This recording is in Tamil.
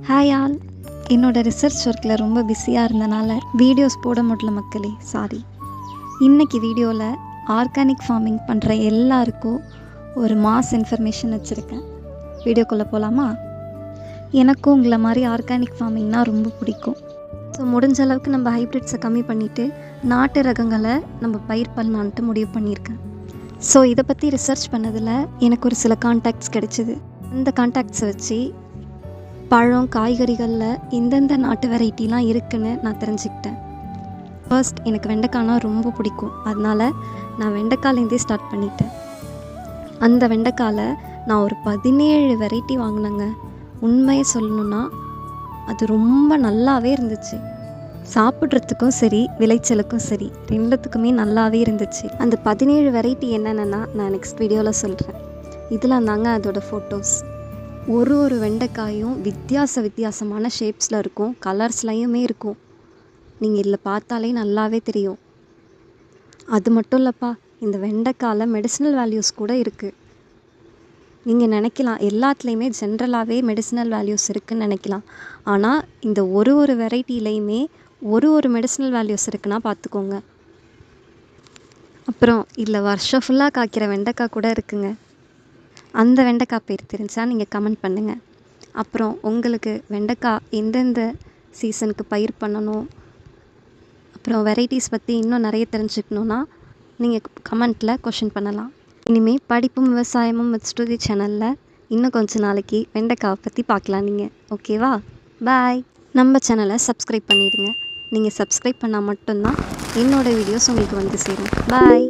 Hi all. என்னோட ரிசர்ச் ஒர்க்கில் ரொம்ப பிஸியாக இருந்தனால வீடியோஸ் போட முடியல மக்களே, சாரி. இன்றைக்கி வீடியோவில் ஆர்கானிக் ஃபார்மிங் பண்ணுற எல்லாருக்கும் ஒரு மாஸ் இன்ஃபர்மேஷன் வச்சுருக்கேன். வீடியோக்குள்ளே போகலாமா? எனக்கும் உங்களை மாதிரி ஆர்கானிக் ஃபார்மிங்னால் ரொம்ப பிடிக்கும். ஸோ முடிஞ்ச அளவுக்கு நம்ம ஹைப்ரிட்ஸை கம்மி பண்ணிவிட்டு நாட்டு ரகங்களை நம்ம பயிர் பண்ணலான்ட்டு முடிவு பண்ணியிருக்கேன். ஸோ இதை பற்றி ரிசர்ச் பண்ணதில் எனக்கு ஒரு சில கான்டாக்ட்ஸ் கிடைச்சிது. அந்த கான்டாக்ட்ஸை வச்சு பழம் காய்கறிகளில் எந்தெந்த நாட்டு வெரைட்டிலாம் இருக்குதுன்னு நான் தெரிஞ்சுக்கிட்டேன். ஃபர்ஸ்ட் எனக்கு வெண்டைக்காய்னா ரொம்ப பிடிக்கும். அதனால் நான் வெண்டைக்காயிலேருந்தே ஸ்டார்ட் பண்ணிட்டேன். அந்த வெண்டைக்காயில் நான் ஒரு 17 வெரைட்டி வாங்கினேங்க. உண்மையை சொல்லணுன்னா அது ரொம்ப நல்லாவே இருந்துச்சு. சாப்பிட்றதுக்கும் சரி விளைச்சலுக்கும் சரி ரெண்டுத்துக்குமே நல்லாவே இருந்துச்சு. அந்த 17 வெரைட்டி என்னென்னா நான் நெக்ஸ்ட் வீடியோவில் சொல்கிறேன். இதில் தாங்க அதோட ஃபோட்டோஸ். ஒரு வெண்டைக்காயும் வித்தியாசமான ஷேப்ஸில் இருக்கும், கலர்ஸ்லையுமே இருக்கும். நீங்கள் இதில் பார்த்தாலே நல்லாவே தெரியும். அது மட்டும் இல்லைப்பா, இந்த வெண்டைக்காயில் மெடிசினல் வேல்யூஸ் கூட இருக்குது. நீங்கள் நினைக்கலாம் எல்லாத்துலேயுமே ஜென்ரலாகவே மெடிசினல் வேல்யூஸ் இருக்குதுன்னு நினைக்கலாம். ஆனால் இந்த ஒரு வெரைட்டிலையுமே ஒரு மெடிசினல் வேல்யூஸ் இருக்குன்னா பார்த்துக்கோங்க. அப்புறம் இதில் வருஷம் ஃபுல்லாக காய்க்கிற வெண்டைக்காய் கூட இருக்குங்க. அந்த வெண்டைக்காய் பேர் தெரிஞ்சா நீங்கள் கமெண்ட் பண்ணுங்கள். அப்புறம் உங்களுக்கு வெண்டைக்காய் எந்தெந்த சீசனுக்கு பயிர் பண்ணணும், அப்புறம் வெரைட்டிஸ் பற்றி இன்னும் நிறைய தெரிஞ்சுக்கணுன்னா நீங்கள் கமெண்ட்டில் கொஷின் பண்ணலாம். இனிமேல் படிப்பும் விவசாயமும் வித் ஸ்ருதி சேனலில் இன்னும் கொஞ்சம் நாளைக்கு வெண்டைக்காவை பற்றி பார்க்கலாம் நீங்கள். ஓகேவா? பாய். நம்ம சேனலை சப்ஸ்கிரைப் பண்ணிவிடுங்க. நீங்கள் சப்ஸ்கிரைப் பண்ணால் மட்டும்தான் என்னோடய வீடியோஸ் உங்களுக்கு வந்து சேரும். பாய்.